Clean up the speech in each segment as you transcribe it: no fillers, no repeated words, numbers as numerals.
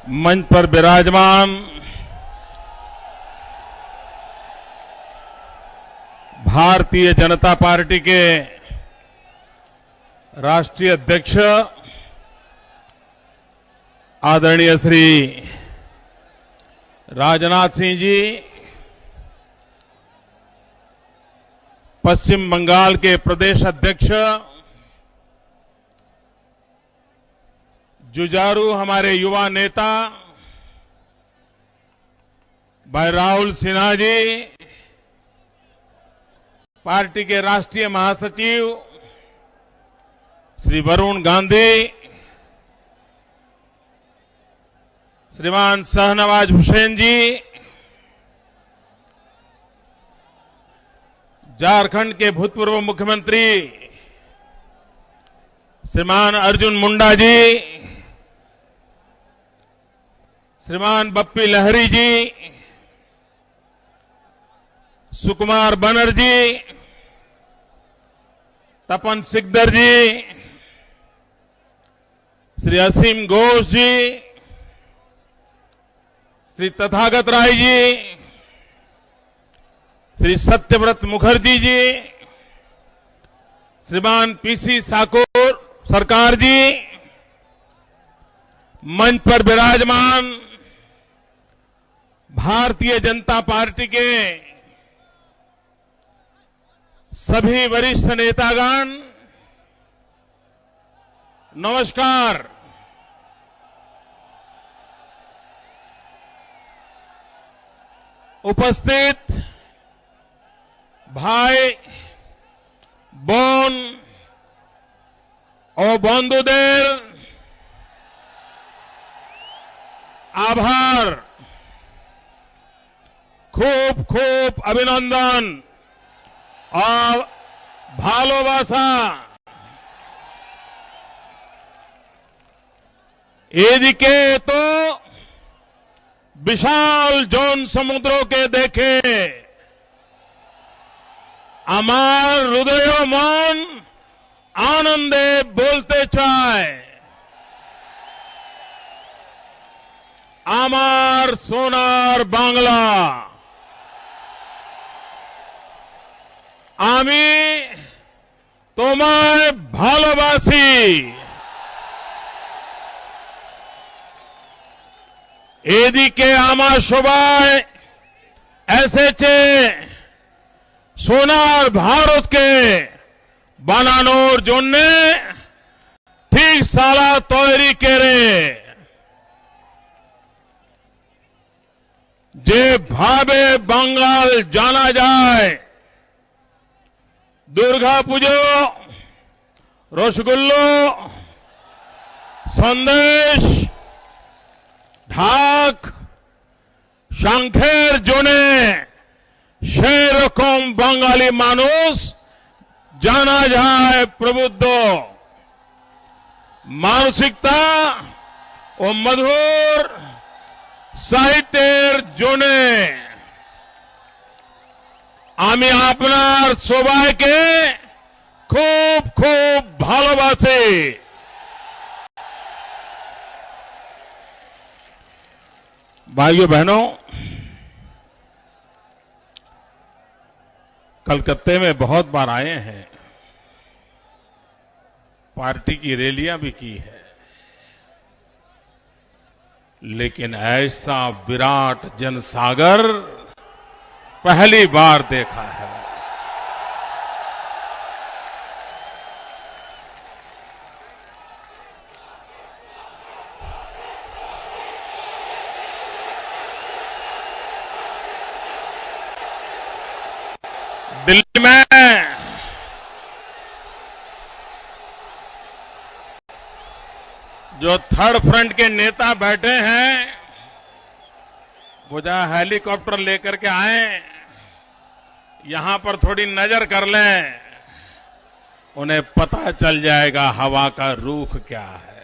मंच पर विराजमान भारतीय जनता पार्टी के राष्ट्रीय अध्यक्ष आदरणीय श्री राजनाथ सिंह जी, पश्चिम बंगाल के प्रदेश अध्यक्ष जुझारू हमारे युवा नेता भाई राहुल सिन्हा जी, पार्टी के राष्ट्रीय महासचिव श्री वरुण गांधी, श्रीमान शाहनवाज हुसैन जी, झारखंड के भूतपूर्व मुख्यमंत्री श्रीमान अर्जुन मुंडा जी, श्रीमान बप्पी लहरी जी, सुकुमार बनर्जी, तपन सिकदर जी, श्री असीम घोष जी, श्री तथागत राय जी, श्री सत्यव्रत मुखर्जी जी, श्रीमान पीसी साकोर सरकार जी, मंच पर विराजमान भारतीय जनता पार्टी के सभी वरिष्ठ नेतागण, नमस्कार। उपस्थित भाई बोन और बंधुदेर, आभार, खूब खूब अभिनंदन और भालोबासा। एदिके तो विशाल जौन समुद्रों के देखे आमार हृदय मन आनंदे बोलते चाय, आमार सोनार बांग्ला, आमी तोमाय भालोबासी। एदिके आमा सबाई एसेছে সোনার ভারতকে বানানোর জন্য ঠিক সালা তৈরি করে যেভাবে বাঙাল জানা যায় দুর্গা পুজো, রসগোল্লা, সন্দেশ, ঢাক, শঙ্খের জোনে সেরকম বাঙালি মানুষ জানা যায় প্রবুদ্ধ মানসিকতা ও মধুর সাহিত্যের জোনে। আমি আপনার সবাইকে খুব খুব ভালোবাসি। भाइयों बहनों, कलकत्ते में बहुत बार आए हैं, पार्टी की रैलियां भी की है, लेकिन ऐसा विराट जनसागर पहली बार देखा है। दिल्ली में जो थर्ड फ्रंट के नेता बैठे हैं, वो जहां हेलीकॉप्टर लेकर के आए, यहां पर थोड़ी नजर कर लें, उन्हें पता चल जाएगा हवा का रुख क्या है।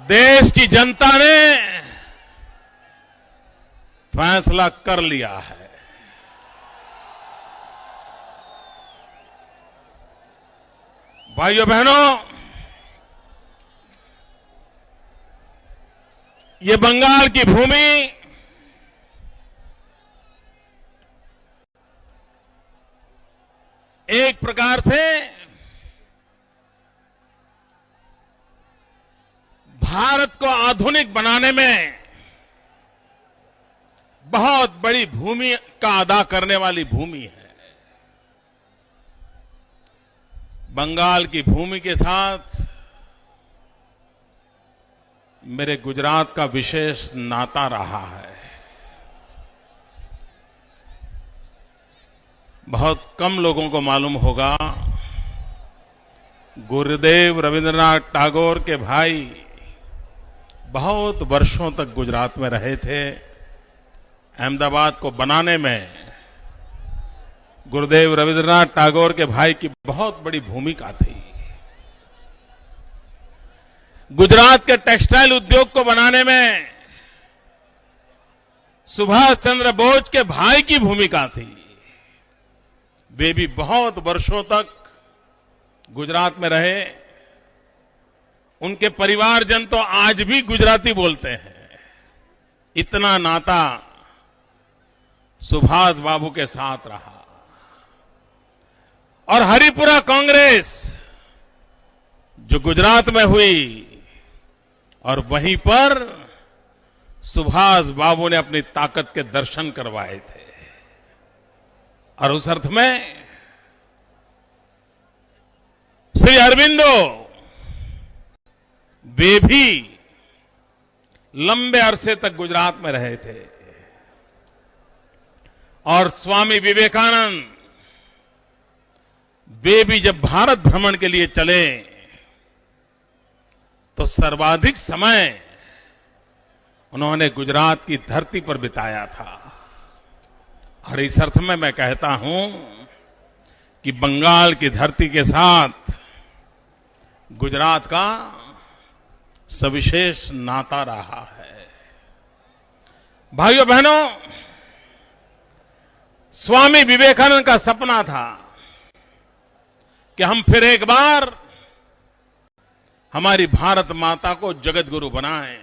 देश की जनता ने फैसला कर लिया है। भाइयों बहनों, ये बंगाल की भूमि एक प्रकार से भारत को आधुनिक बनाने में बहुत बड़ी भूमिका अदा करने वाली भूमि है। बंगाल की भूमि के साथ मेरे गुजरात का विशेष नाता रहा है। बहुत कम लोगों को मालूम होगा, गुरुदेव रविंद्रनाथ टैगोर के भाई बहुत वर्षों तक गुजरात में रहे थे। अहमदाबाद को बनाने में गुरुदेव रविंद्रनाथ टैगोर के भाई की बहुत बड़ी भूमिका थी। गुजरात के टेक्सटाइल उद्योग को बनाने में सुभाष चंद्र बोस के भाई की भूमिका थी। वे भी बहुत वर्षों तक गुजरात में रहे। उनके परिवारजन तो आज भी गुजराती बोलते हैं। इतना नाता सुभाष बाबू के साथ रहा। और हरिपुरा कांग्रेस जो गुजरात में हुई, और वहीं पर सुभाष बाबू ने अपनी ताकत के दर्शन करवाए थे। और उस अर्थ में श्री अरविंदो वे भी लंबे अरसे तक गुजरात में रहे थे। और स्वामी विवेकानंद वे भी जब भारत भ्रमण के लिए चले तो सर्वाधिक समय उन्होंने गुजरात की धरती पर बिताया था। और इस अर्थ में मैं कहता हूं कि बंगाल की धरती के साथ गुजरात का सविशेष नाता रहा है। भाइयों बहनों, स्वामी विवेकानंद का सपना था कि हम फिर एक बार हमारी भारत माता को जगत गुरु बनाएं,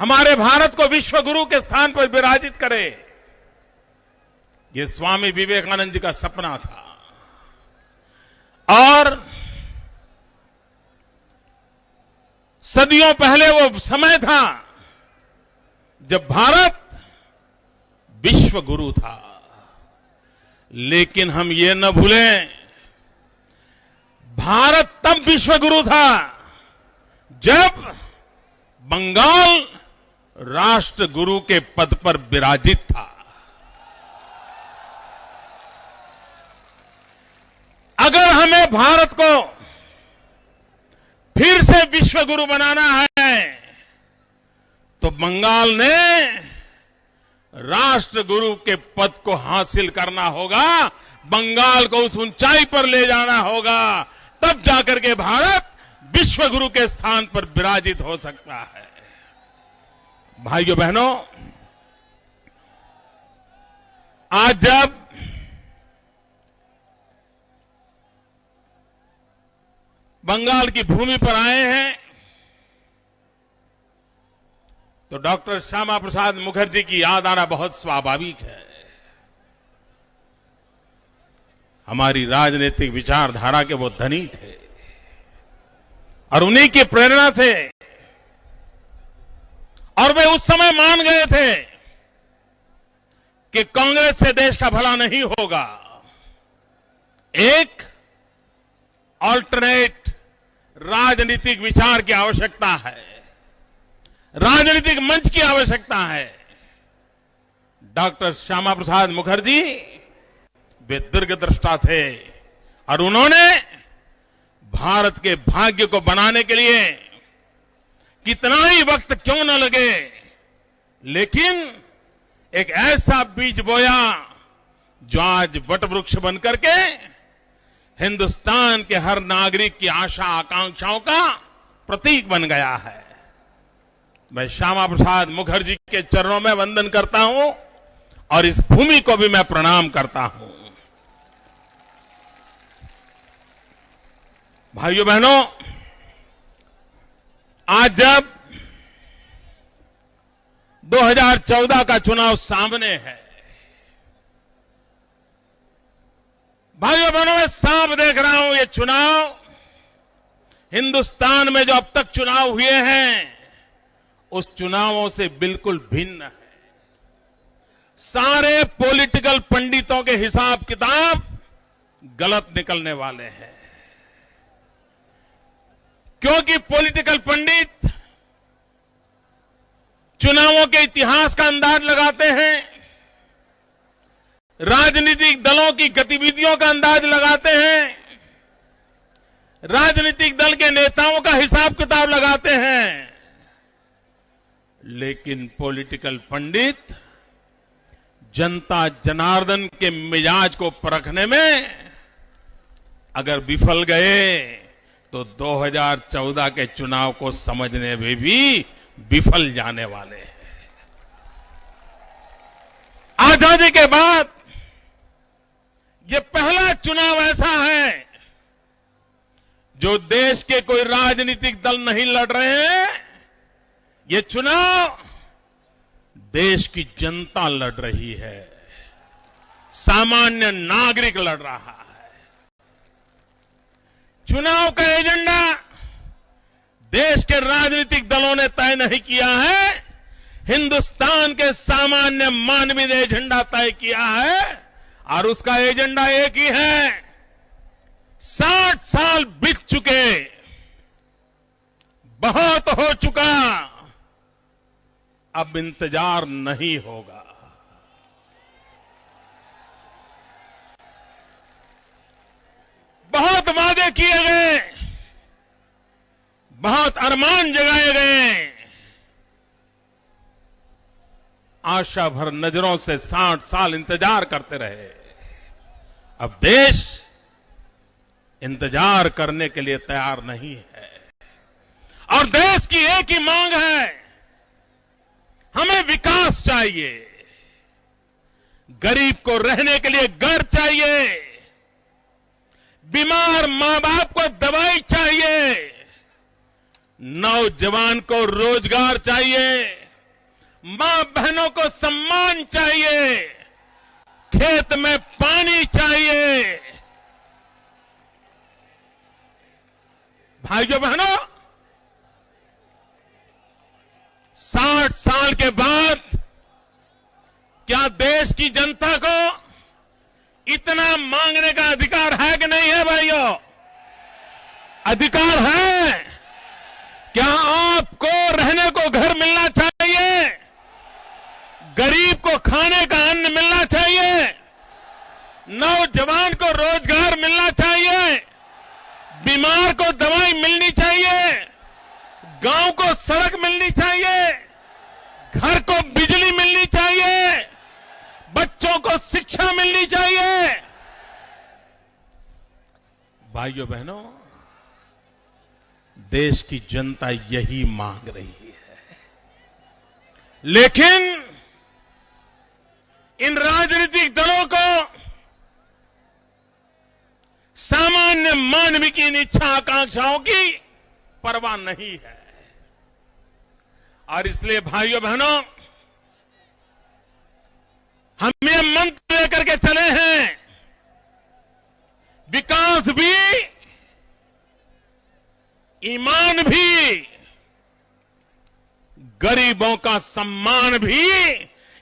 हमारे भारत को विश्व गुरु के स्थान पर विराजित करें। यह स्वामी विवेकानंद जी का सपना था। और सदियों पहले वो समय था जब भारत विश्व गुरु था। लेकिन हम ये न भूलें, भारत तब विश्व गुरु था जब बंगाल राष्ट्र गुरु के पद पर विराजित था। अगर हमें भारत को फिर से विश्व गुरु बनाना है तो बंगाल ने राष्ट्र गुरु के पद को हासिल करना होगा, बंगाल को उस ऊंचाई पर ले जाना होगा। तब जाकर के भारत विश्व गुरु के स्थान पर विराजित हो सकता है। भाइयों बहनों, आज जब बंगाल की भूमि पर आए हैं तो डॉक्टर श्यामा प्रसाद मुखर्जी की याद आना बहुत स्वाभाविक है। हमारी राजनीतिक विचारधारा के वो धनी थे और उन्हीं की प्रेरणा से, और वे उस समय मान गए थे कि कांग्रेस से देश का भला नहीं होगा। एक ऑल्टरनेट राजनीतिक विचार की आवश्यकता है, राजनीतिक मंच की आवश्यकता है। डॉक्टर श्यामा प्रसाद मुखर्जी वे दीर्घदृष्टा थे और उन्होंने भारत के भाग्य को बनाने के लिए कितना ही वक्त क्यों न लगे, लेकिन एक ऐसा बीज बोया जो आज वटवृक्ष बनकर के हिंदुस्तान के हर नागरिक की आशा आकांक्षाओं का प्रतीक बन गया है। मैं श्यामा प्रसाद मुखर्जी के चरणों में वंदन करता हूं और इस भूमि को भी मैं प्रणाम करता हूं। भाइयों बहनों, आज जब 2014 का चुनाव सामने है, भाइयों बहनों, मैं साफ देख रहा हूं ये चुनाव हिंदुस्तान में जो अब तक चुनाव हुए हैं उस चुनावों से बिल्कुल भिन्न है। सारे पॉलिटिकल पंडितों के हिसाब किताब गलत निकलने वाले हैं, क्योंकि पॉलिटिकल पंडित चुनावों के इतिहास का अंदाज लगाते हैं, राजनीतिक दलों की गतिविधियों का अंदाज लगाते हैं, राजनीतिक दल के नेताओं का हिसाब किताब लगाते हैं, लेकिन पॉलिटिकल पंडित जनता जनार्दन के मिजाज को परखने में अगर विफल गए तो 2014 के चुनाव को समझने में भी विफल जाने वाले हैं। आजादी के बाद ये पहला चुनाव ऐसा है जो देश के कोई राजनीतिक दल नहीं लड़ रहे हैं, ये चुनाव देश की जनता लड़ रही है, सामान्य नागरिक लड़ रहा है। चुनाव का एजेंडा देश के राजनीतिक दलों ने तय नहीं किया है, हिंदुस्तान के सामान्य मानवी ने एजेंडा तय किया है और उसका एजेंडा एक ही है। 60 साल बीत चुके, बहुत हो चुका, अब इंतजार नहीं होगा। बहुत वादे किए गए, बहुत अरमान जगाए गए, आशा भर नजरों से 60 साल इंतजार करते रहे। अब देश इंतजार करने के लिए तैयार नहीं है और देश की एक ही मांग है, हमें विकास चाहिए, गरीब को रहने के लिए घर चाहिए, बीमार मां बाप को दवाई चाहिए, नौजवान को रोजगार चाहिए, मां बहनों को सम्मान चाहिए, खेत में पानी चाहिए। भाइयों बहनों, 60 साल के बाद क्या देश की जनता को इतना मांगने का अधिकार है कि नहीं है? भाइयों, अधिकार है। क्या आपको रहने को घर मिलना चाहिए? गरीब को खाने का अन्न मिलना चाहिए? नौजवान को रोजगार मिलना चाहिए? बीमार को दवाई मिलनी चाहिए? गांव को सड़क मिलनी चाहिए? घर को बिजली मिलनी चाहिए? बच्चों को शिक्षा मिलनी चाहिए? भाइयों बहनों, देश की जनता यही मांग रही है, लेकिन इन राजनीतिक दलों को सामान्य मानव की इन इच्छा आकांक्षाओं की परवाह नहीं है। और इसलिए भाइयों बहनों, हम ये मंत्र लेकर के चले हैं, विकास भी, ईमान भी, गरीबों का सम्मान भी।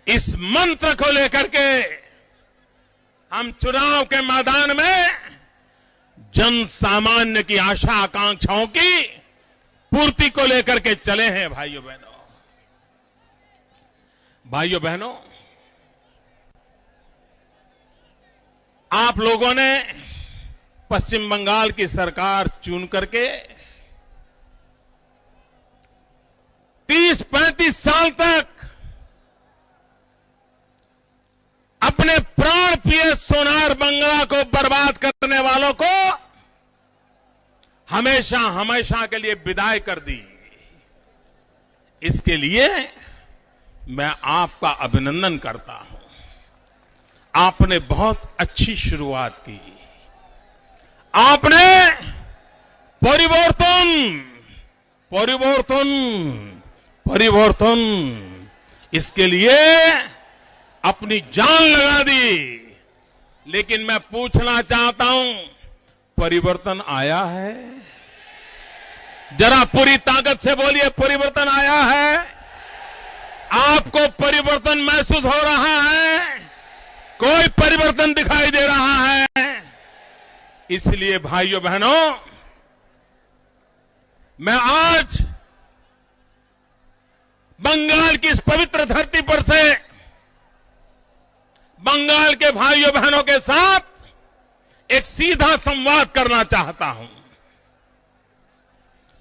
इस मंत्र को लेकर के हम चुनाव के मैदान में जन सामान्य की आशा आकांक्षाओं की पूर्ति को लेकर के चले हैं। भाइयों बहनों, भाइयों बहनों, आप लोगों ने पश्चिम बंगाल की सरकार चुन करके 30-35 साल तक अपने प्राण प्रिय सोनार बंगला को बर्बाद करने वालों को हमेशा हमेशा के लिए विदाई कर दी। इसके लिए मैं आपका अभिनंदन करता हूं। आपने बहुत अच्छी शुरुआत की। आपने परिवर्तन परिवर्तन परिवर्तन, इसके लिए अपनी जान लगा दी। लेकिन मैं पूछना चाहता हूं, परिवर्तन आया है? जरा पूरी ताकत से बोलिए, परिवर्तन आया है? आपको परिवर्तन महसूस हो रहा है? कोई परिवर्तन दिखाई दे रहा है? इसलिए भाइयों बहनों, मैं आज बंगाल की इस पवित्र धरती पर से बंगाल के भाइयों बहनों के साथ एक सीधा संवाद करना चाहता हूं।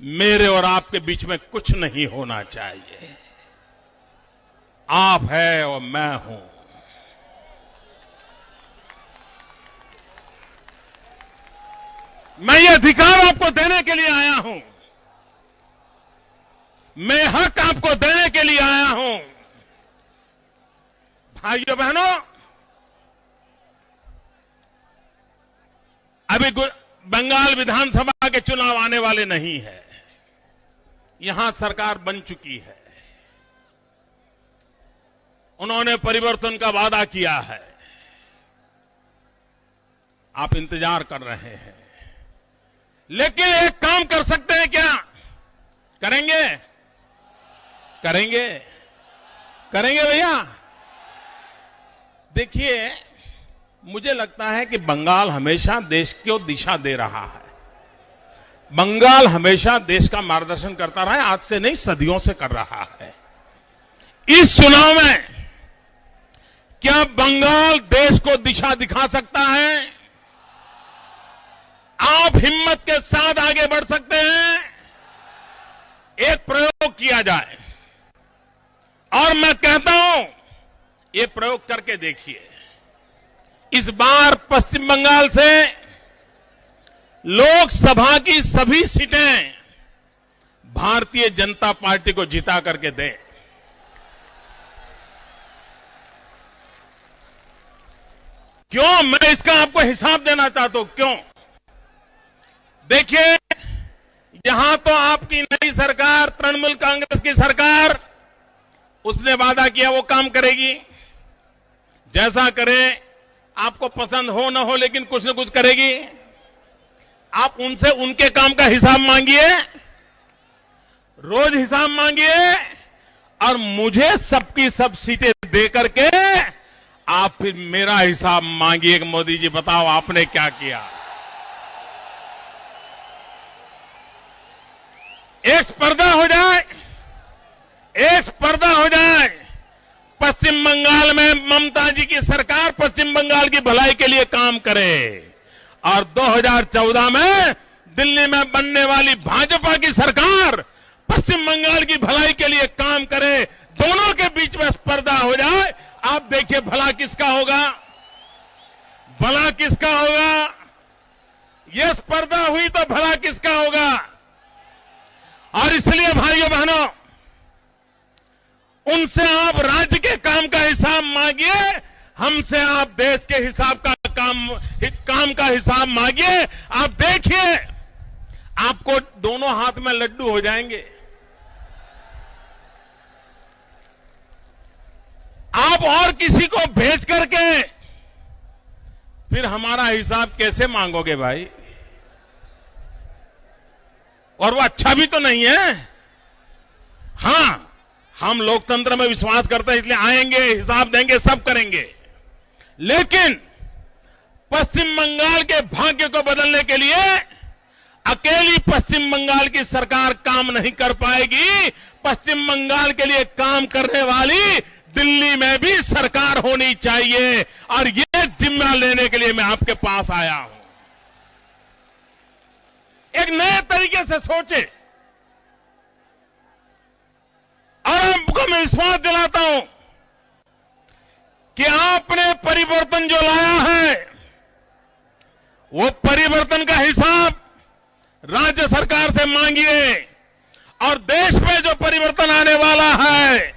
मेरे और आपके बीच में कुछ नहीं होना चाहिए। आप है और मैं हूं। मैं ये अधिकार आपको देने के लिए आया हूं। मैं हक आपको देने के लिए आया हूं। भाइयों बहनों, अभी बंगाल विधानसभा के चुनाव आने वाले नहीं है। यहां सरकार बन चुकी है। उन्होंने परिवर्तन का वादा किया है। आप इंतजार कर रहे हैं। लेकिन एक काम कर सकते हैं क्या? करेंगे? करेंगे? करेंगे भैया? देखिए, मुझे लगता है कि बंगाल हमेशा देश को दिशा दे रहा है। बंगाल हमेशा देश का मार्गदर्शन करता रहा है। आज से नहीं, सदियों से कर रहा है। इस चुनाव में क्या बंगाल देश को दिशा दिखा सकता है? आप हिम्मत के साथ आगे बढ़ सकते हैं। एक प्रयोग किया जाए, और मैं कहता हूं, ये प्रयोग करके देखिए। इस बार पश्चिम बंगाल से लोकसभा की सभी सीटें भारतीय जनता पार्टी को जिता करके दें। क्यों? मैं इसका आपको हिसाब देना चाहता हूं। क्यों? देखिए, यहां तो आपकी नई सरकार, तृणमूल कांग्रेस की सरकार, उसने वादा किया वो काम करेगी। जैसा करे, आपको पसंद हो न हो, लेकिन कुछ न कुछ करेगी। आप उनसे उनके काम का हिसाब मांगिए, रोज हिसाब मांगिए, और मुझे सबकी सब सीटें दे करके आप फिर मेरा हिसाब मांगिए कि मोदी जी बताओ आपने क्या किया। एक स्पर्धा हो जाए, एक स्पर्धा हो जाए। पश्चिम बंगाल में ममता जी की सरकार पश्चिम बंगाल की भलाई के लिए काम करे, और 2014 में दिल्ली में बनने वाली भाजपा की सरकार पश्चिम बंगाल की भलाई के लिए काम करे। दोनों के बीच में स्पर्धा हो जाए। आप देखिए भला किसका होगा? भला किसका होगा? यह स्पर्धा हुई तो भला किसका होगा? और इसलिए भाइयों बहनों, उनसे आप राज्य के काम का हिसाब मांगिए, हमसे आप देश के हिसाब का काम का हिसाब मांगिए। आप देखिए, आपको दोनों हाथ में लड्डू हो जाएंगे। आप और किसी को भेज करके फिर हमारा हिसाब कैसे मांगोगे भाई? और वो अच्छा भी तो नहीं है। हां, हम लोकतंत्र में विश्वास करते हैं, इसलिए आएंगे, हिसाब देंगे, सब करेंगे। लेकिन पश्चिम बंगाल के भाग्य को बदलने के लिए अकेली पश्चिम बंगाल की सरकार काम नहीं कर पाएगी। पश्चिम बंगाल के लिए काम करने वाली दिल्ली में भी सरकार होनी चाहिए, और ये जिम्मा लेने के लिए मैं आपके पास आया हूं। एक नए तरीके से सोचे, और आपको मैं विश्वास दिलाता हूं कि आपने परिवर्तन जो लाया है, वो परिवर्तन का हिसाब राज्य सरकार से मांगिए, और देश में जो परिवर्तन आने वाला है,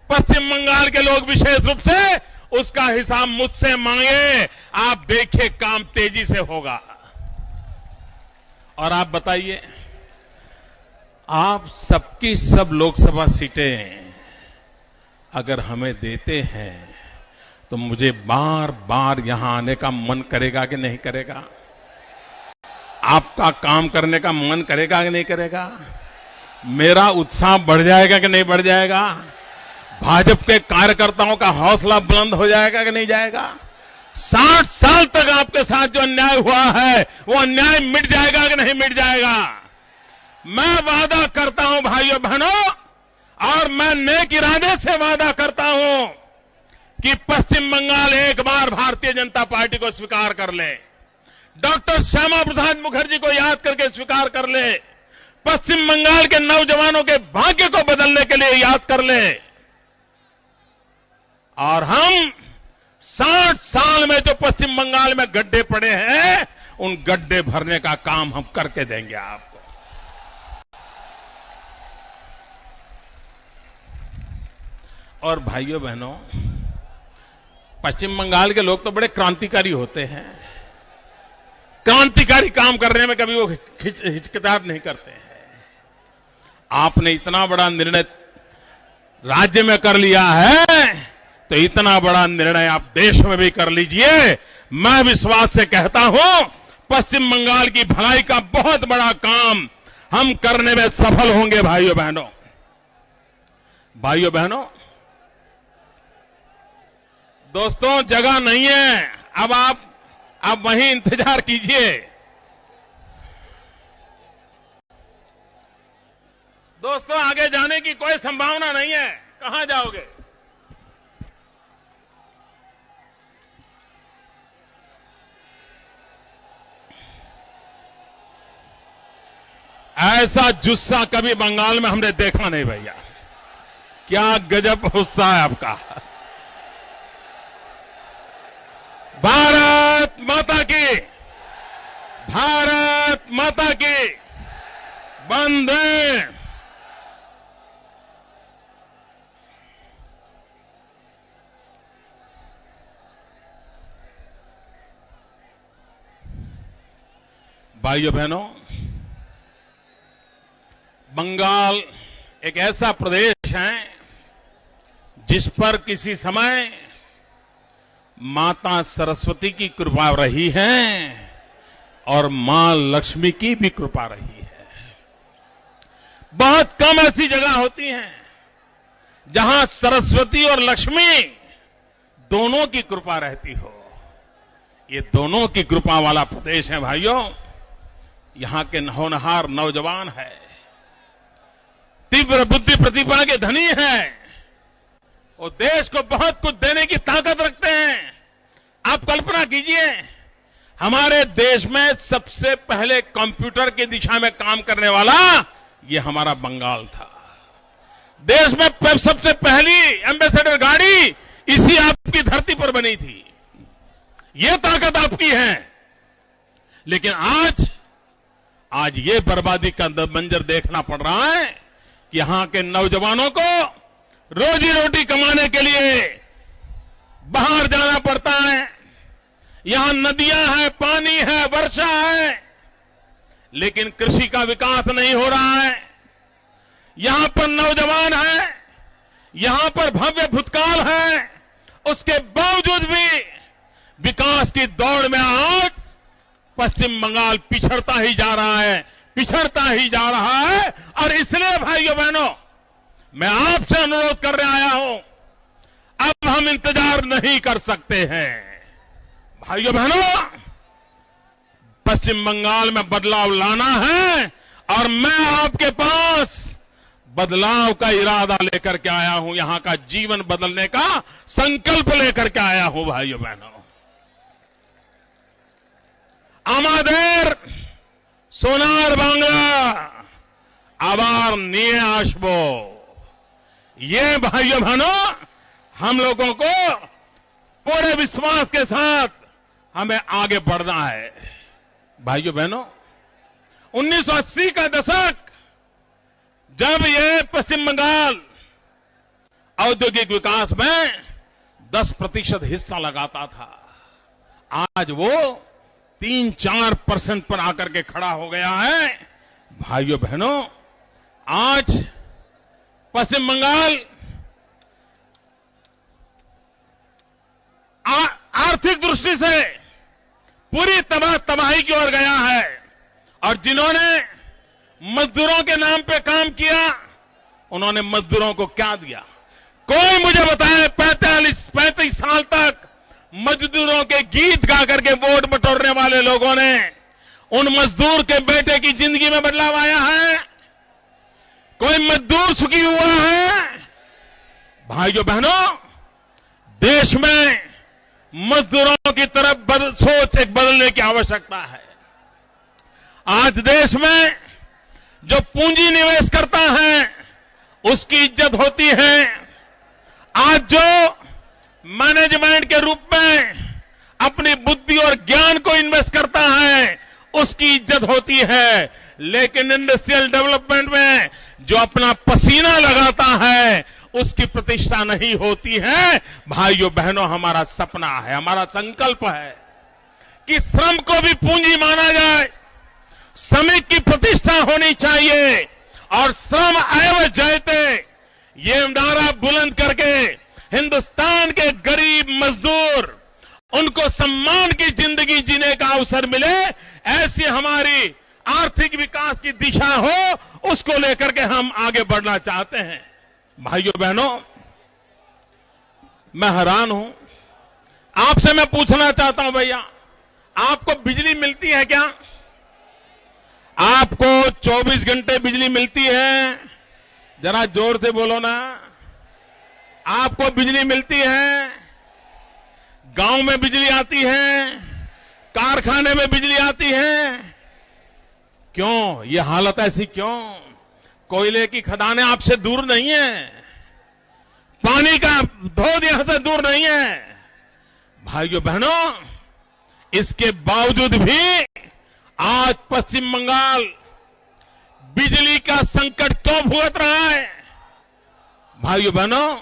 पश्चिम बंगाल के लोग विशेष रूप से उसका हिसाब मुझसे मांगे। आप देखिए, काम तेजी से होगा। और आप बताइए, आप सबकी सब लोकसभा सीटें अगर हमें देते हैं तो मुझे बार बार यहां आने का मन करेगा कि नहीं करेगा? आपका काम करने का मन करेगा कि नहीं करेगा? मेरा उत्साह बढ़ जाएगा कि नहीं बढ़ जाएगा? भाजपा के कार्यकर्ताओं का हौसला बुलंद हो जाएगा कि नहीं जाएगा? 60 साल तक आपके साथ जो अन्याय हुआ है वो अन्याय मिट जाएगा कि नहीं मिट जाएगा? मैं वादा करता हूं भाइयों बहनों, और मैं नेक इरादे से वादा करता हूं कि पश्चिम बंगाल एक बार भारतीय जनता पार्टी को स्वीकार कर ले, डॉक्टर श्यामा प्रसाद मुखर्जी को याद करके स्वीकार कर ले, पश्चिम बंगाल के नौजवानों के भाग्य को बदलने के लिए याद कर ले, और हम 60 साल में जो पश्चिम बंगाल में गड्ढे पड़े हैं उन गड्ढे भरने का काम हम करके देंगे आपको। और भाइयों बहनों, पश्चिम बंगाल के लोग तो बड़े क्रांतिकारी होते हैं, क्रांतिकारी काम करने में कभी वो हिचकिचाहट नहीं करते हैं। आपने इतना बड़ा निर्णय राज्य में कर लिया है तो इतना बड़ा निर्णय आप देश में भी कर लीजिए। मैं विश्वास से कहता हूं पश्चिम बंगाल की भलाई का बहुत बड़ा काम हम करने में सफल होंगे। भाइयों बहनों, दोस्तों जगह नहीं है, अब आप वहीं इंतजार कीजिए। दोस्तों आगे जाने की कोई संभावना नहीं है, कहां जाओगे? ऐसा जुस्सा कभी बंगाल में हमने देखा नहीं भैया। क्या गजब उत्साह है आपका। भारत माता की, भारत माता की, वंदे। भाइयों बहनों, बंगाल एक ऐसा प्रदेश है जिस पर किसी समय माता सरस्वती की कृपा रही है और मां लक्ष्मी की भी कृपा रही है। बहुत कम ऐसी जगह होती हैं जहां सरस्वती और लक्ष्मी दोनों की कृपा रहती हो। ये दोनों की कृपा वाला प्रदेश है भाइयों। यहां के होनहार नौजवान है, तीव्र बुद्धि प्रतिभा के धनी हैं, वो देश को बहुत कुछ देने की ताकत रखते हैं। आप कल्पना कीजिए, हमारे देश में सबसे पहले कंप्यूटर की दिशा में काम करने वाला ये हमारा बंगाल था। देश में सबसे पहली एम्बेसडर गाड़ी इसी आपकी धरती पर बनी थी। ये ताकत आपकी है। लेकिन आज ये बर्बादी का मंजर देखना पड़ रहा है कि यहां के नौजवानों को रोजी रोटी कमाने के लिए बाहर जाना पड़ता है। यहां नदियां हैं, पानी है, वर्षा है, लेकिन कृषि का विकास नहीं हो रहा है। यहां पर नौजवान है, यहां पर भव्य भूतकाल है, उसके बावजूद भी विकास की दौड़ में आज पश्चिम बंगाल पिछड़ता ही जा रहा है, पिछड़ता ही जा रहा है। और इसलिए भाइयों बहनों, मैं आपसे अनुरोध करने आया हूं, अब हम इंतजार नहीं कर सकते हैं। भाइयों बहनों, पश्चिम बंगाल में बदलाव लाना है और मैं आपके पास बदलाव का इरादा लेकर के आया हूं, यहां का जीवन बदलने का संकल्प लेकर के आया हूं। भाइयों बहनों, আমাদের सोनार बांग्ला आबार निये आसबो, ये भाइयों बहनों हम लोगों को पूरे विश्वास के साथ हमें आगे बढ़ना है। भाइयों बहनों, 1980 का दशक जब ये पश्चिम बंगाल औद्योगिक विकास में 10% हिस्सा लगाता था, आज वो 3-4% पर आकर के खड़ा हो गया है। भाइयों बहनों, आज पश्चिम बंगाल आर्थिक दृष्टि से पूरी तबाही की ओर गया है और जिन्होंने मजदूरों के नाम पे काम किया, उन्होंने मजदूरों को क्या दिया? कोई मुझे बताए 35 साल तक मजदूरों के गीत गा करके वोट बटोरने वाले लोगों ने उन मजदूर के बेटे की जिंदगी में बदलाव आया है? कोई मजदूर सुखी हुआ है? भाइयों बहनों, देश में मजदूरों की तरफ सोच एक बदलने की आवश्यकता है। आज देश में जो पूंजी निवेश करता है उसकी इज्जत होती है। आज जो मैनेजमेंट के रूप में अपनी बुद्धि और ज्ञान को इन्वेस्ट करता है उसकी इज्जत होती है, लेकिन इंडस्ट्रियल डेवलपमेंट में जो अपना पसीना लगाता है उसकी प्रतिष्ठा नहीं होती है। भाइयों बहनों, हमारा सपना है, हमारा संकल्प है कि श्रम को भी पूंजी माना जाए, श्रमिक की प्रतिष्ठा होनी चाहिए और श्रम एव जयते ये नारा बुलंद करके हिंदुस्तान के गरीब मजदूर उनको सम्मान की जिंदगी जीने का अवसर मिले, ऐसी हमारी आर्थिक विकास की दिशा हो, उसको लेकर के हम आगे बढ़ना चाहते हैं। भाइयों बहनों, मैं हैरान हूं, आपसे मैं पूछना चाहता हूं, भैया आपको बिजली मिलती है क्या? आपको 24 घंटे बिजली मिलती है? जरा जोर से बोलो ना। आपको बिजली मिलती है? गांव में बिजली आती है? कारखाने में बिजली आती है? क्यों ये हालत ऐसी क्यों? कोयले की खदानें आपसे दूर नहीं है, पानी का धोध यहां से दूर नहीं है। भाइयों बहनों, इसके बावजूद भी आज पश्चिम बंगाल बिजली का संकट क्यों भुगत रहा है? भाइयों बहनों,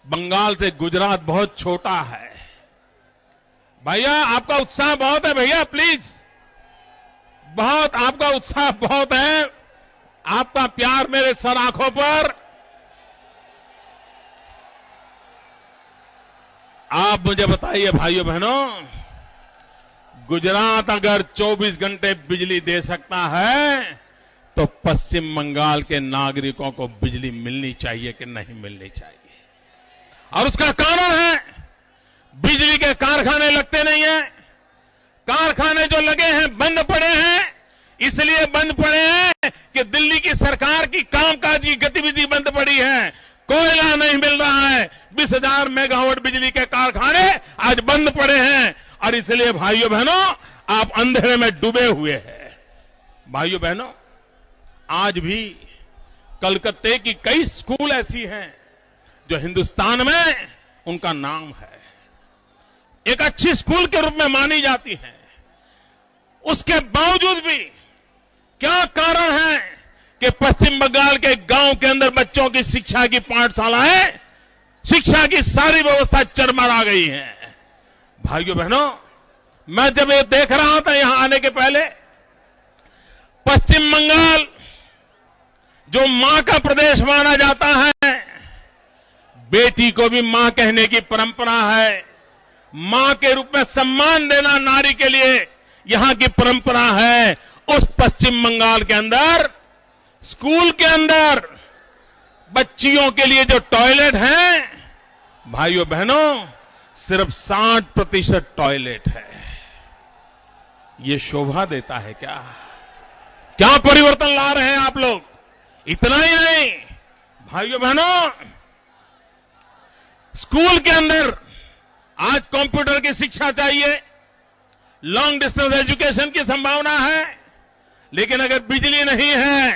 बंगाल से गुजरात बहुत छोटा है। भैया आपका उत्साह बहुत है, भैया प्लीज, बहुत आपका उत्साह बहुत है, आपका प्यार मेरे सर आंखों पर। आप मुझे बताइए भाइयों बहनों, गुजरात अगर 24 घंटे बिजली दे सकता है तो पश्चिम बंगाल के नागरिकों को बिजली मिलनी चाहिए कि नहीं मिलनी चाहिए? और उसका कारण है बिजली के कारखाने लगते नहीं हैं। कारखाने जो लगे हैं बंद पड़े हैं, इसलिए बंद पड़े हैं कि दिल्ली की सरकार की कामकाज की गतिविधि बंद पड़ी है, कोयला नहीं मिल रहा है। 20,000 मेगावाट बिजली के कारखाने आज बंद पड़े हैं और इसलिए भाइयों बहनों आप अंधेरे में डूबे हुए हैं। भाइयों बहनों, आज भी कलकत्ते की कई स्कूल ऐसी हैं जो हिंदुस्तान में उनका नाम है, एक अच्छी स्कूल के रूप में मानी जाती है। उसके बावजूद भी क्या कारण है कि पश्चिम बंगाल के गांव के अंदर बच्चों की शिक्षा की पाठशालाएं, शिक्षा की सारी व्यवस्था चरमरा गई है। भाइयों बहनों, मैं जब ये देख रहा था यहां आने के पहले, पश्चिम बंगाल जो मां का प्रदेश माना जाता है, बेटी को भी मां कहने की परंपरा है, मां के रूप में सम्मान देना नारी के लिए यहां की परंपरा है। उस पश्चिम बंगाल के अंदर स्कूल के अंदर बच्चियों के लिए जो टॉयलेट हैं, भाइयों बहनों, सिर्फ 60% टॉयलेट है। ये शोभा देता है क्या? क्या परिवर्तन ला रहे हैं आप लोग? इतना ही नहीं भाइयों बहनों, स्कूल के अंदर आज कंप्यूटर की शिक्षा चाहिए, लॉन्ग डिस्टेंस एजुकेशन की संभावना है, लेकिन अगर बिजली नहीं है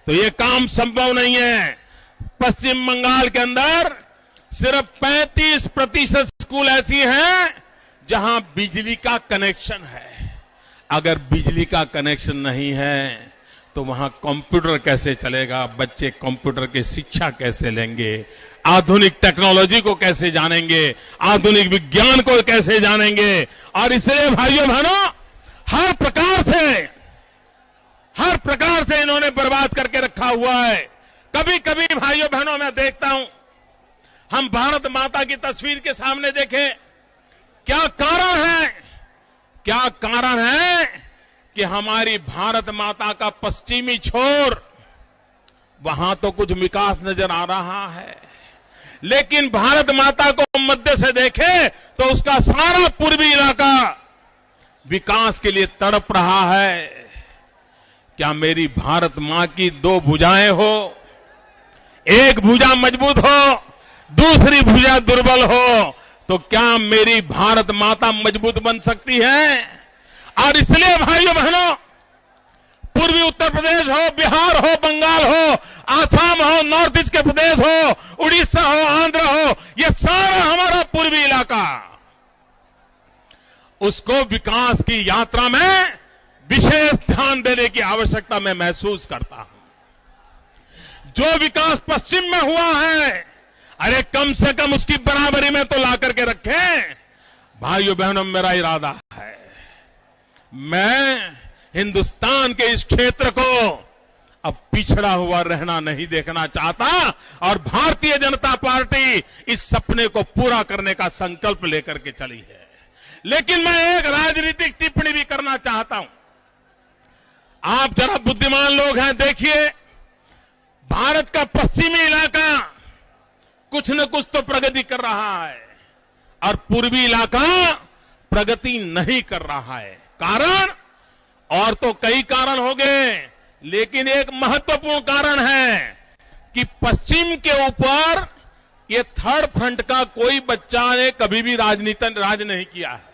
तो यह काम संभव नहीं है। पश्चिम बंगाल के अंदर सिर्फ 35% स्कूल ऐसी हैं जहां बिजली का कनेक्शन है। अगर बिजली का कनेक्शन नहीं है तो वहां कंप्यूटर कैसे चलेगा? बच्चे कंप्यूटर की शिक्षा कैसे लेंगे? आधुनिक टेक्नोलॉजी को कैसे जानेंगे? आधुनिक विज्ञान को कैसे जानेंगे? और इसलिए भाइयों बहनों, हर प्रकार से इन्होंने बर्बाद करके रखा हुआ है। कभी कभी भाइयों बहनों मैं देखता हूं, हम भारत माता की तस्वीर के सामने देखें, क्या कारण है कि हमारी भारत माता का पश्चिमी छोर, वहां तो कुछ विकास नजर आ रहा है, लेकिन भारत माता को मध्य से देखें तो उसका सारा पूर्वी इलाका विकास के लिए तड़प रहा है। क्या मेरी भारत मां की दो भुजाएं हो, एक भुजा मजबूत हो, दूसरी भुजा दुर्बल हो, तो क्या मेरी भारत माता मजबूत बन सकती है? और इसलिए भाइयों बहनों, पूर्वी उत्तर प्रदेश हो, बिहार हो, बंगाल हो, आसाम हो, नॉर्थ ईस्ट के प्रदेश हो, उड़ीसा हो, आंध्र हो, ये सारा हमारा पूर्वी इलाका, उसको विकास की यात्रा में विशेष ध्यान देने की आवश्यकता मैं महसूस करता हूं। जो विकास पश्चिम में हुआ है, अरे कम से कम उसकी बराबरी में तो ला करके रखें। भाइयों बहनों, मेरा इरादा है, मैं हिंदुस्तान के इस क्षेत्र को अब पिछड़ा हुआ रहना नहीं देखना चाहता और भारतीय जनता पार्टी इस सपने को पूरा करने का संकल्प लेकर के चली है। लेकिन मैं एक राजनीतिक टिप्पणी भी करना चाहता हूं। आप जरा बुद्धिमान लोग हैं, देखिए, भारत का पश्चिमी इलाका कुछ न कुछ तो प्रगति कर रहा है और पूर्वी इलाका प्रगति नहीं कर रहा है। कारण और तो कई कारण हो गए, लेकिन एक महत्वपूर्ण कारण है कि पश्चिम के ऊपर ये थर्ड फ्रंट का कोई बच्चा ने कभी भी राज नहीं किया है।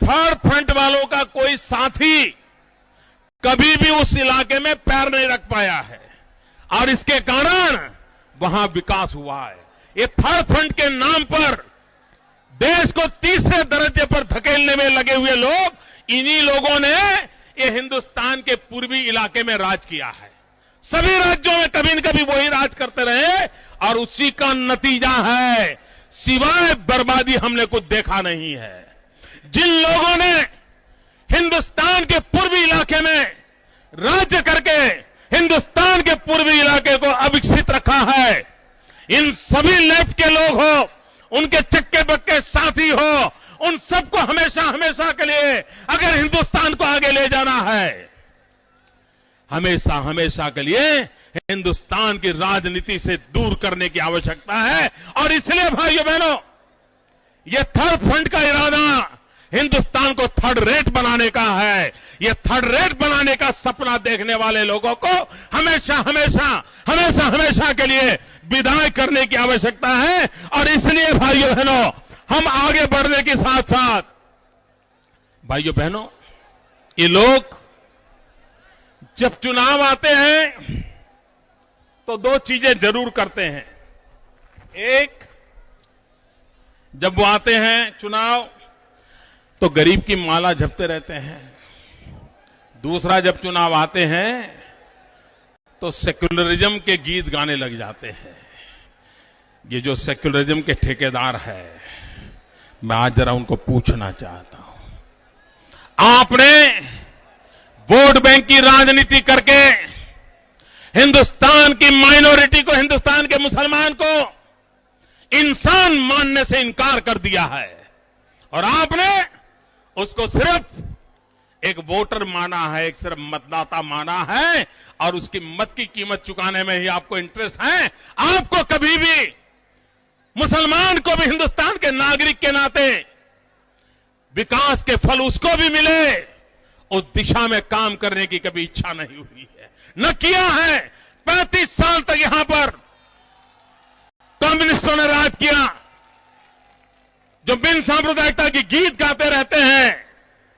थर्ड फ्रंट वालों का कोई साथी कभी भी उस इलाके में पैर नहीं रख पाया है और इसके कारण वहां विकास हुआ है। ये थर्ड फ्रंट के नाम पर देश को तीसरे दर्जे पर धकेलने में लगे हुए लोग, इन्हीं लोगों ने ये हिंदुस्तान के पूर्वी इलाके में राज किया है। सभी राज्यों में कभी न कभी वही राज करते रहे और उसी का नतीजा है, सिवाय बर्बादी हमने कुछ देखा नहीं है। जिन लोगों ने हिंदुस्तान के पूर्वी इलाके में राज्य करके हिंदुस्तान के पूर्वी इलाके को अविकसित रखा है, इन सभी लेफ्ट के लोग हो, उनके चक्के बक्के साथी हो, उन सबको हमेशा हमेशा के लिए अगर हिंदुस्तान को आगे ले जाना है, हमेशा हमेशा के लिए हिंदुस्तान की राजनीति से दूर करने की आवश्यकता है। और इसलिए भाइयों बहनों, यह थर्ड फ्रंट का इरादा हिंदुस्तान को थर्ड रेट बनाने का है। यह थर्ड रेट बनाने का सपना देखने वाले लोगों को हमेशा हमेशा हमेशा हमेशा के लिए विदाई करने की आवश्यकता है। और इसलिए भाइयों बहनों, हम आगे बढ़ने के साथ साथ, भाइयों बहनों, ये लोग जब चुनाव आते हैं तो दो चीजें जरूर करते हैं। एक, जब वो आते हैं चुनाव तो गरीब की माला जपते रहते हैं। दूसरा, जब चुनाव आते हैं तो सेक्युलरिज्म के गीत गाने लग जाते हैं। ये जो सेक्युलरिज्म के ठेकेदार है, मैं आज जरा उनको पूछना चाहता हूं, आपने वोट बैंक की राजनीति करके हिंदुस्तान की माइनॉरिटी को, हिंदुस्तान के मुसलमान को इंसान मानने से इनकार कर दिया है और आपने उसको सिर्फ एक वोटर माना है, एक सिर्फ मतदाता माना है और उसकी मत की कीमत चुकाने में ही आपको इंटरेस्ट है। आपको कभी भी मुसलमान को भी हिंदुस्तान के नागरिक के नाते विकास के फल उसको भी मिले, उस दिशा में काम करने की कभी इच्छा नहीं हुई है, न किया है। 35 साल तक यहां पर कम्युनिस्टों ने राज किया, जो बिन सांप्रदायिकता की गीत गाते रहते हैं।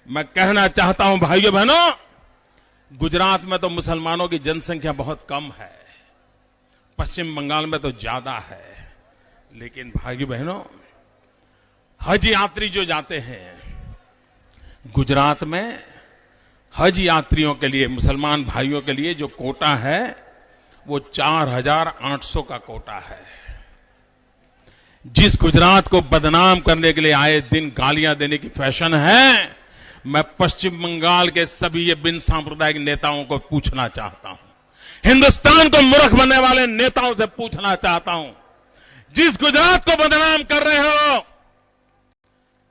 मैं कहना चाहता हूं भाइयों बहनों, गुजरात में तो मुसलमानों की जनसंख्या बहुत कम है, पश्चिम बंगाल में तो ज्यादा है, लेकिन भाइयों बहनों, हज यात्री जो जाते हैं गुजरात में, हज यात्रियों के लिए, मुसलमान भाइयों के लिए जो कोटा है वो 4,800 का कोटा है। जिस गुजरात को बदनाम करने के लिए आए दिन गालियां देने की फैशन है, मैं पश्चिम बंगाल के सभी ये बिन सांप्रदायिक नेताओं को पूछना चाहता हूं, हिंदुस्तान को मूर्ख बनने वाले नेताओं से पूछना चाहता हूं, जिस गुजरात को बदनाम कर रहे हो,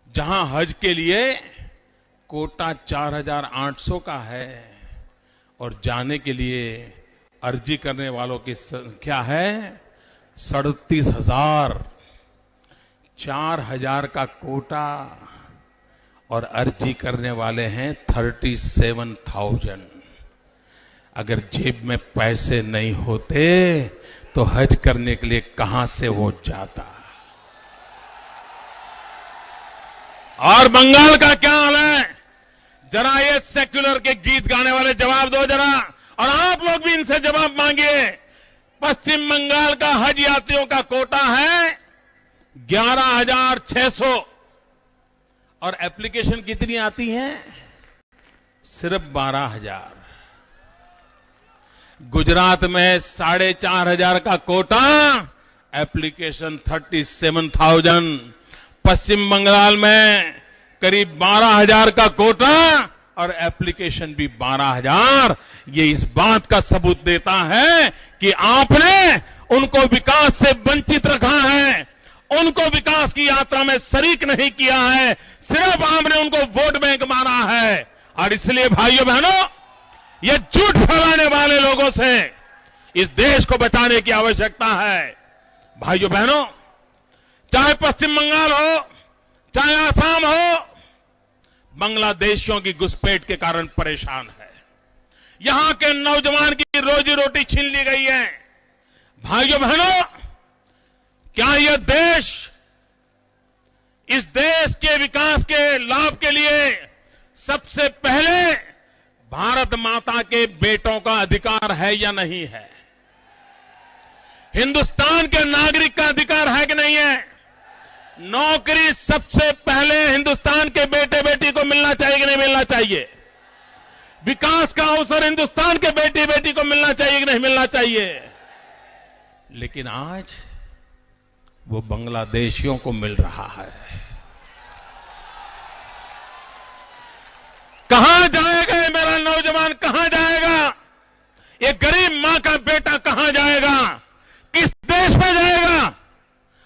जहां हज के लिए कोटा 4,800 का है और जाने के लिए अर्जी करने वालों की संख्या है 37,000, 4,000 का कोटा और अर्जी करने वाले हैं 37,000। अगर जेब में पैसे नहीं होते तो हज करने के लिए कहां से वो जाता। और बंगाल का क्या हाल है, जरा ये सेक्युलर के गीत गाने वाले जवाब दो जरा, और आप लोग भी इनसे जवाब मांगिए। पश्चिम बंगाल का हज यात्रियों का कोटा है 11,600 और एप्लीकेशन कितनी आती है, सिर्फ 12,000। गुजरात में 4,500 का कोटा, एप्लीकेशन 37,000। पश्चिम बंगाल में करीब 12,000 का कोटा और एप्लीकेशन भी 12,000। ये इस बात का सबूत देता है कि आपने उनको विकास से वंचित रखा है, उनको विकास की यात्रा में शरीक नहीं किया है, सिर्फ आपने उनको वोट बैंक माना है। और इसलिए भाइयों बहनों, ये झूठ फैलाने वाले लोगों से इस देश को बचाने की आवश्यकता है। भाइयों बहनों, चाहे पश्चिम बंगाल हो, चाहे आसाम हो, बांग्लादेशियों की घुसपैठ के कारण परेशान है। यहां के नौजवान की रोजी रोटी छीन ली गई है। भाइयों बहनों, क्या यह देश, इस देश के विकास के लाभ के लिए सबसे पहले भारत माता के बेटों का अधिकार है या नहीं है? हिंदुस्तान के नागरिक का अधिकार है कि नहीं है? नौकरी सबसे पहले हिंदुस्तान के बेटे बेटी को मिलना चाहिए कि नहीं मिलना चाहिए? विकास का अवसर हिंदुस्तान के बेटे बेटी को मिलना चाहिए कि नहीं मिलना चाहिए? लेकिन आज वो बांग्लादेशियों को मिल रहा है। कहां जाएगा ये मेरा नौजवान, कहां जाएगा? ये गरीब मां का बेटा कहां जाएगा? किस देश में जाएगा?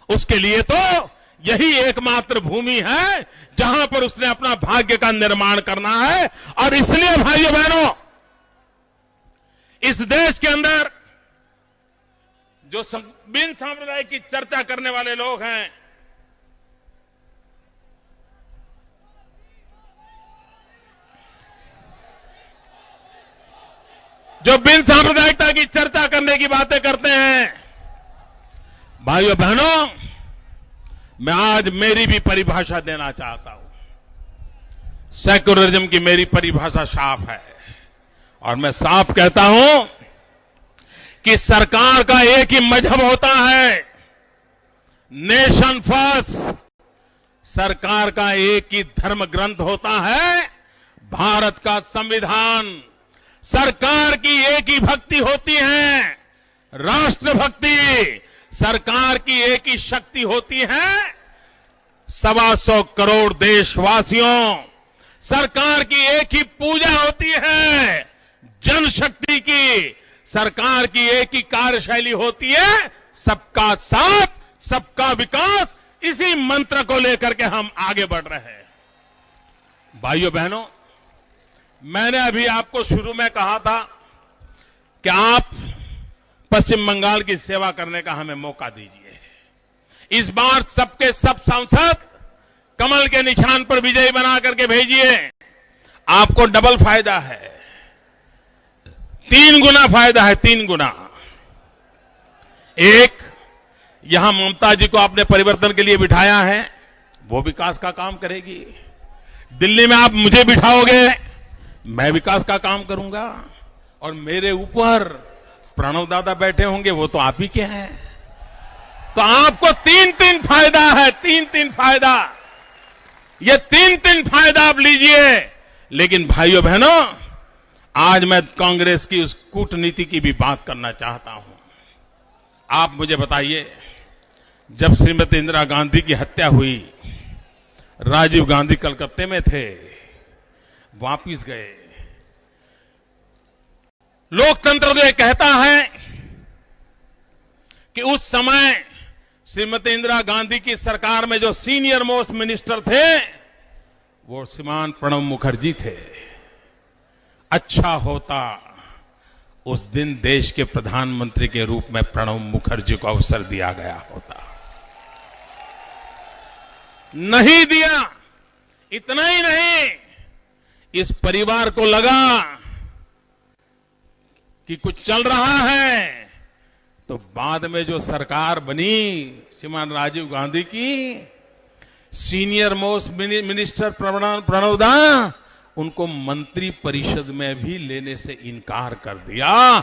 उसके लिए तो यही एकमात्र भूमि है जहां पर उसने अपना भाग्य का निर्माण करना है। और इसलिए भाइयों बहनों, इस देश के अंदर जो बिन सांप्रदायिक की चर्चा करने वाले लोग हैं, जो बिन सांप्रदायिकता की चर्चा करने की बातें करते हैं, भाइयों बहनों, मैं आज मेरी भी परिभाषा देना चाहता हूं। सेक्युलरिज्म की मेरी परिभाषा साफ है और मैं साफ कहता हूं कि सरकार का एक ही मजहब होता है, नेशन फर्स्ट। सरकार का एक ही धर्म ग्रंथ होता है, भारत का संविधान। सरकार की एक ही भक्ति होती है, राष्ट्रभक्ति। सरकार की एक ही शक्ति होती है, 125 करोड़ देशवासियों। सरकार की एक ही पूजा होती है, जनशक्ति की। सरकार की एक ही कार्यशैली होती है, सबका साथ, सबका विकास। इसी मंत्र को लेकर के हम आगे बढ़ रहे हैं। भाइयों बहनों, मैंने अभी आपको शुरू में कहा था कि आप पश्चिम बंगाल की सेवा करने का हमें मौका दीजिए। इस बार सबके सब सांसद कमल के निशान पर विजयी बना करके भेजिए। आपको डबल फायदा है, 3 गुना फायदा है, 3 गुना। एक, यहां ममता जी को आपने परिवर्तन के लिए बिठाया है, वो विकास का काम करेगी। दिल्ली में आप मुझे बिठाओगे, मैं विकास का काम करूंगा। और मेरे ऊपर प्रणव दादा बैठे होंगे, वो तो आप ही के हैं। तो आपको 3-3 फायदा है, 3-3 फायदा। ये 3-3 फायदा आप लीजिए। लेकिन भाइयों बहनों, आज मैं कांग्रेस की उस कूटनीति की भी बात करना चाहता हूं। आप मुझे बताइए, जब श्रीमती इंदिरा गांधी की हत्या हुई, राजीव गांधी कलकत्ते में थे, वापिस गए। लोकतंत्र तो ये कहता है कि उस समय श्रीमती इंदिरा गांधी की सरकार में जो सीनियर मोस्ट मिनिस्टर थे वो श्रीमान प्रणब मुखर्जी थे। अच्छा होता उस दिन देश के प्रधानमंत्री के रूप में प्रणब मुखर्जी को अवसर दिया गया होता, नहीं दिया। इतना ही नहीं, इस परिवार को लगा कि कुछ चल रहा है, तो बाद में जो सरकार बनी श्रीमान राजीव गांधी की, सीनियर मोस्ट मिनिस्टर प्रणब दा उनको मंत्री परिषद में भी लेने से इनकार कर दिया।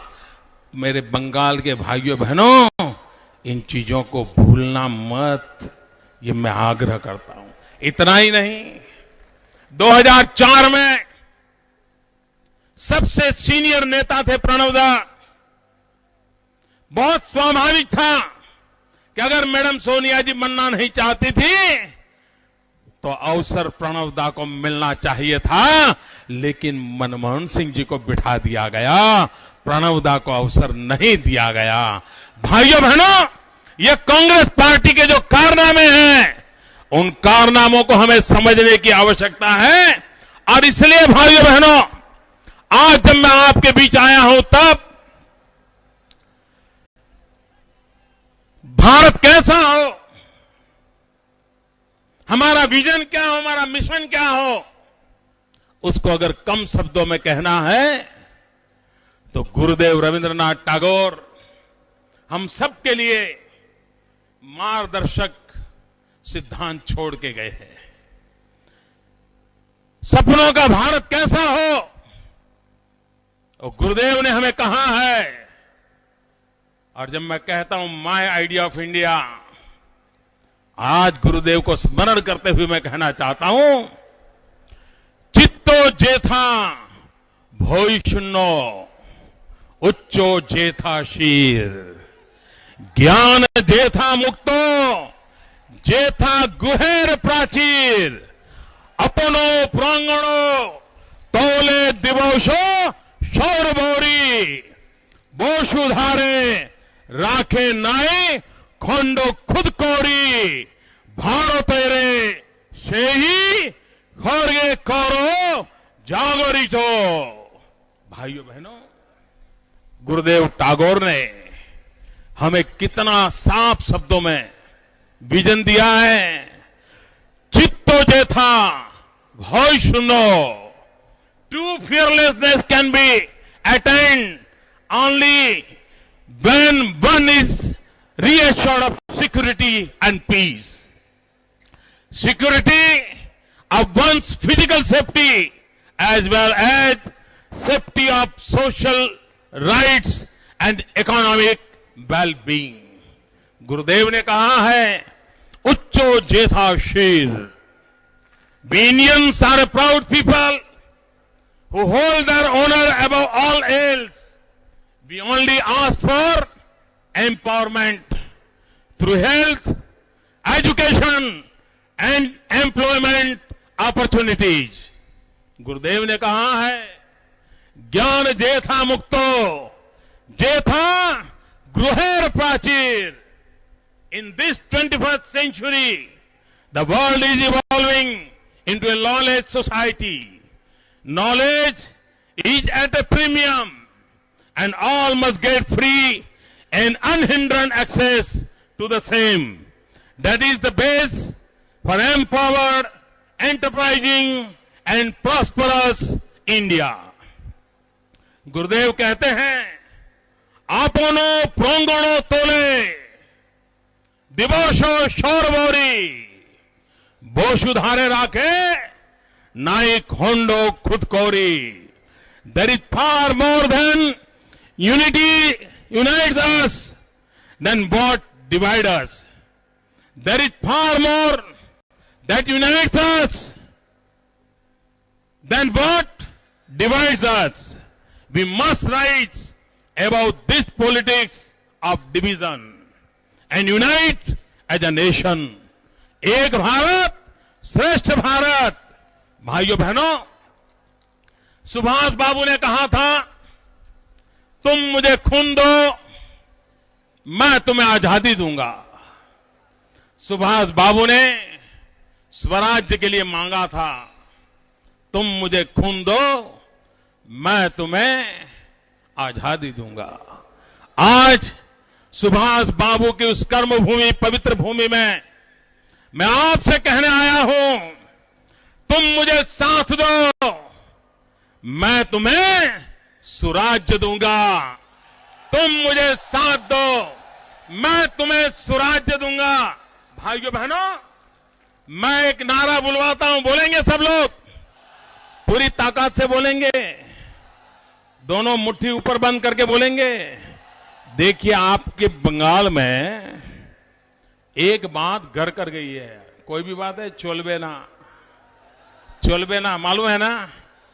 मेरे बंगाल के भाइयों बहनों, इन चीजों को भूलना मत, ये मैं आग्रह करता हूं। इतना ही नहीं, 2004 में सबसे सीनियर नेता थे प्रणब दा। बहुत स्वाभाविक था कि अगर मैडम सोनिया जी बनना नहीं चाहती थी तो अवसर प्रणब दा को मिलना चाहिए था, लेकिन मनमोहन सिंह जी को बिठा दिया गया, प्रणब दा को अवसर नहीं दिया गया। भाइयों बहनों, ये कांग्रेस पार्टी के जो कारनामे हैं, उन कारनामों को हमें समझने की आवश्यकता है। और इसलिए भाइयों बहनों, आज जब मैं आपके बीच आया हूं, तब भारत कैसा हो, हमारा विजन क्या हो, हमारा मिशन क्या हो, उसको अगर कम शब्दों में कहना है तो गुरुदेव रविंद्रनाथ टैगोर हम सबके लिए मार्गदर्शक सिद्धांत छोड़ के गए हैं। सपनों का भारत कैसा हो, और गुरुदेव ने हमें कहा है। और जब मैं कहता हूं माय आइडिया ऑफ इंडिया, आज गुरुदेव को स्मरण करते हुए मैं कहना चाहता हूं, चित्तो जेथा भोईशुन्नो उच्चो जेथा शीर, ज्ञान जेथा मुक्तो जेथा गुहेर प्राचीर, अपनो प्रांगणो तोले दिवोशो शौरभौरी, बोशुधारे राखे नाई खंडो खुद कौड़ी, भारो तेरे से ही खड़गे करो जागोरी तो। भाइयों बहनों, गुरुदेव टैगोर ने हमें कितना साफ शब्दों में विजन दिया है। चित्तो जेथा भय सुनो, true fearlessness can be attained only when one is reassured of security and peace. Security of one's physical safety as well as safety of social rights and economic well-being. गुरुदेव ने कहा है, उच्चो जेथा शीर, we Indians are a proud people who hold their honor above all else. We only ask for empowerment through health, education and employment opportunities. गुरुदेव ने कहा है, ज्ञान जेथा मुक्तो जेथा गृहेर प्राचीर. In this 21st century, the world is evolving into a lawless society. Knowledge is at a premium and all must get free and unhindered access to the same. That is the base for empowered, enterprising and prosperous India. गुरुदेव कहते हैं, आपनो प्रोंगणो तोले दिवोशो शौरभौरी, बोशुधारे राखे नाई खोंडो खुद कोरी. There is far more than unity unites us than what divides us. There is far more that unites us than what divides us. We must rise above this politics of division and unite as a nation. एक भारत श्रेष्ठ भारत. भाइयों बहनों, सुभाष बाबू ने कहा था, तुम मुझे खून दो, मैं तुम्हें आजादी दूंगा। सुभाष बाबू ने स्वराज्य के लिए मांगा था, तुम मुझे खून दो, मैं तुम्हें आजादी दूंगा। आज सुभाष बाबू की उस कर्मभूमि, पवित्र भूमि में मैं आपसे कहने आया हूं, तुम मुझे साथ दो, मैं तुम्हें सुराज्य दूंगा। तुम मुझे साथ दो, मैं तुम्हें सुराज्य दूंगा। भाइयों बहनों, मैं एक नारा बुलवाता हूं, बोलेंगे सब लोग? पूरी ताकत से बोलेंगे, दोनों मुट्ठी ऊपर बंद करके बोलेंगे। देखिए, आपके बंगाल में एक बात घर कर गई है। कोई भी बात है, चोलबे ना, चोलबे ना, मालूम है ना?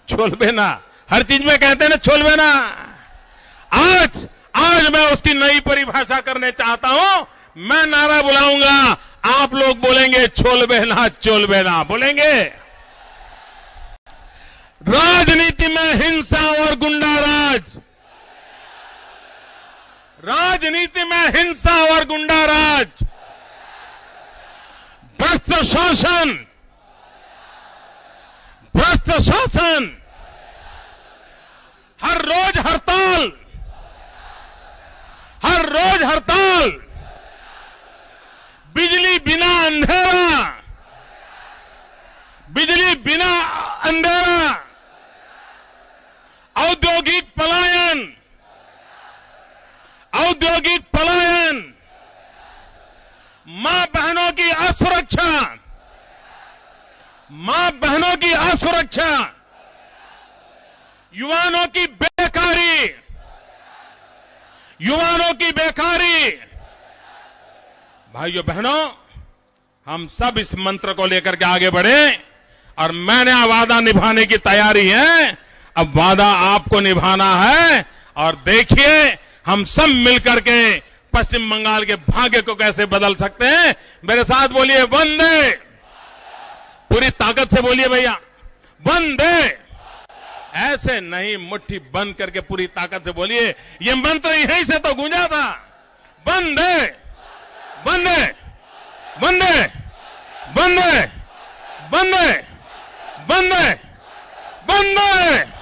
चोलबे ना, हर चीज में कहते हैं ना चोलबे ना। आज मैं उसकी नई परिभाषा करने चाहता हूं। मैं नारा बुलाऊंगा, आप लोग बोलेंगे चोलबे ना, चोलबे ना, बोलेंगे। राजनीति में हिंसा और गुंडाराज, राजनीति में हिंसा और गुंडाराज, भ्रष्ट शासन, भ्रष्ट शासन, हर रोज हड़ताल, हर रोज हड़ताल, बिजली बिना अंधेरा, बिजली बिना अंधेरा, औद्योगिक पलायन, औद्योगिक पलायन, मां बहनों की असुरक्षा, मां बहनों की असुरक्षा, युवाओं की बेकारी, युवाओं की बेकारी। भाइयों बहनों, हम सब इस मंत्र को लेकर के आगे बढ़े और मैंने वादा निभाने की तैयारी है। अब वादा आपको निभाना है और देखिए हम सब मिलकर के पश्चिम बंगाल के भाग्य को कैसे बदल सकते हैं। मेरे साथ बोलिए वंदे, पूरी ताकत से बोलिए भैया, वंदे। ऐसे नहीं, मुट्ठी बंद करके पूरी ताकत से बोलिए। ये मंत्र यहीं से तो गूंजा था, वंदे वंदे वंदे वंदे वंदे वंदे वंदे।